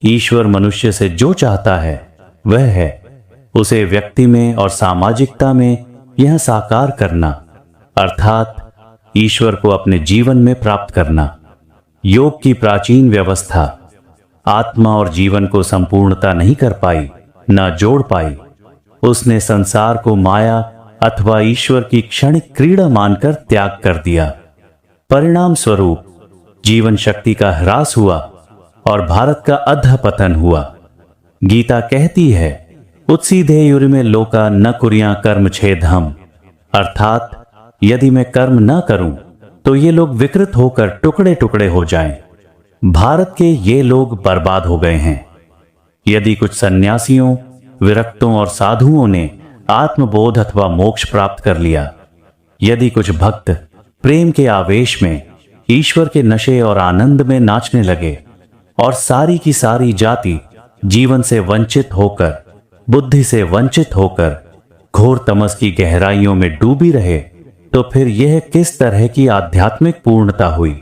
ईश्वर मनुष्य से जो चाहता है वह है उसे व्यक्ति में और सामाजिकता में यह साकार करना, अर्थात ईश्वर को अपने जीवन में प्राप्त करना। योग की प्राचीन व्यवस्था आत्मा और जीवन को संपूर्णता नहीं कर पाई, न जोड़ पाई। उसने संसार को माया अथवा ईश्वर की क्षणिक क्रीड़ा मानकर त्याग कर दिया। परिणाम स्वरूप जीवन शक्ति का ह्रास हुआ और भारत का अधःपतन हुआ। गीता कहती है, उत्सीदेयुरिमे लोका न कुर्यां कर्म छेदहम, अर्थात यदि मैं कर्म न करूं तो ये लोग विकृत होकर टुकड़े टुकड़े हो जाएं। भारत के ये लोग बर्बाद हो गए हैं। यदि कुछ सन्यासियों, विरक्तों और साधुओं ने आत्मबोध अथवा मोक्ष प्राप्त कर लिया, यदि कुछ भक्त प्रेम के आवेश में ईश्वर के नशे और आनंद में नाचने लगे और सारी की सारी जाति जीवन से वंचित होकर, बुद्धि से वंचित होकर घोर तमस की गहराइयों में डूबी रहे, तो फिर यह किस तरह की आध्यात्मिक पूर्णता हुई।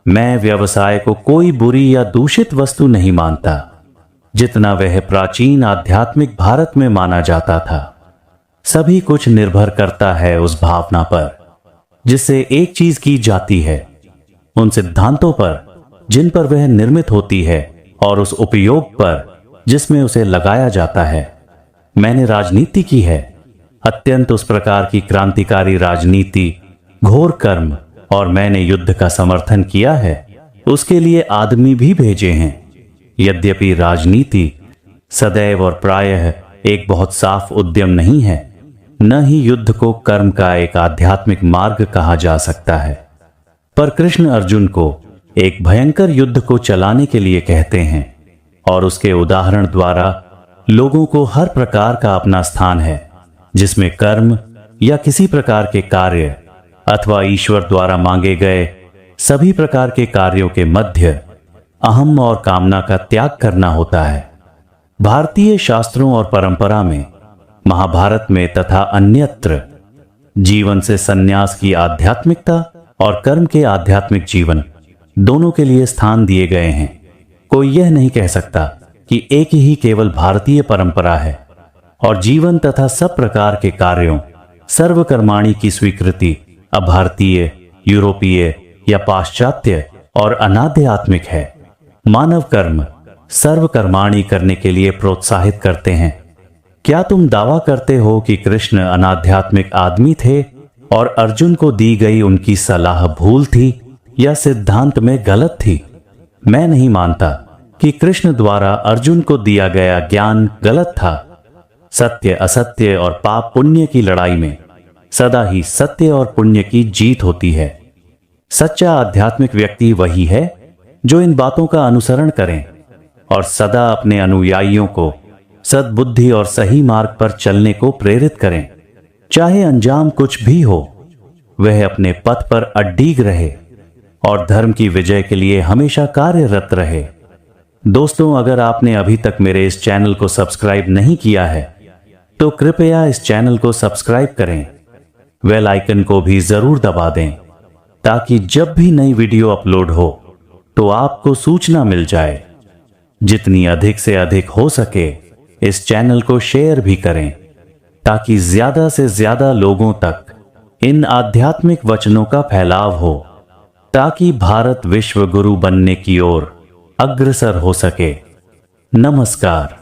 मैं व्यवसाय को कोई बुरी या दूषित वस्तु नहीं मानता, जितना वह प्राचीन आध्यात्मिक भारत में माना जाता था। सभी कुछ निर्भर करता है उस भावना पर जिससे एक चीज की जाती है, उन सिद्धांतों पर जिन पर वह निर्मित होती है और उस उपयोग पर जिसमें उसे लगाया जाता है। मैंने राजनीति की है, अत्यंत उस प्रकार की क्रांतिकारी राजनीति, घोर कर्म, और मैंने युद्ध का समर्थन किया है, उसके लिए आदमी भी भेजे हैं। यद्यपि राजनीति सदैव और प्रायः एक बहुत साफ उद्यम नहीं है, न ही युद्ध को कर्म का एक आध्यात्मिक मार्ग कहा जा सकता है, पर कृष्ण अर्जुन को एक भयंकर युद्ध को चलाने के लिए कहते हैं और उसके उदाहरण द्वारा लोगों को हर प्रकार का अपना स्थान है जिसमें कर्म या किसी प्रकार के कार्य अथवा ईश्वर द्वारा मांगे गए सभी प्रकार के कार्यों के मध्य अहम और कामना का त्याग करना होता है। भारतीय शास्त्रों और परंपरा में, महाभारत में तथा अन्यत्र जीवन से संन्यास की आध्यात्मिकता और कर्म के आध्यात्मिक जीवन दोनों के लिए स्थान दिए गए हैं। कोई यह नहीं कह सकता कि एक ही केवल भारतीय परंपरा है और जीवन तथा सब प्रकार के कार्यों सर्वकर्माणी की स्वीकृति अब भारतीय, यूरोपीय या पाश्चात्य और अनाध्यात्मिक है। मानव कर्म सर्वकर्माणी करने के लिए प्रोत्साहित करते हैं। क्या तुम दावा करते हो कि कृष्ण अनाध्यात्मिक आदमी थे और अर्जुन को दी गई उनकी सलाह भूल थी या सिद्धांत में गलत थी? मैं नहीं मानता कि कृष्ण द्वारा अर्जुन को दिया गया ज्ञान गलत था। सत्य असत्य और पाप पुण्य की लड़ाई में सदा ही सत्य और पुण्य की जीत होती है। सच्चा आध्यात्मिक व्यक्ति वही है जो इन बातों का अनुसरण करें और सदा अपने अनुयायियों को सद्बुद्धि और सही मार्ग पर चलने को प्रेरित करें। चाहे अंजाम कुछ भी हो, वह अपने पथ पर अडिग रहे और धर्म की विजय के लिए हमेशा कार्यरत रहे। दोस्तों, अगर आपने अभी तक मेरे इस चैनल को सब्सक्राइब नहीं किया है तो कृपया इस चैनल को सब्सक्राइब करें, बेल आइकन को भी जरूर दबा दें ताकि जब भी नई वीडियो अपलोड हो तो आपको सूचना मिल जाए। जितनी अधिक से अधिक हो सके इस चैनल को शेयर भी करें ताकि ज्यादा से ज्यादा लोगों तक इन आध्यात्मिक वचनों का फैलाव हो, ताकि भारत विश्व गुरु बनने की ओर अग्रसर हो सके। नमस्कार।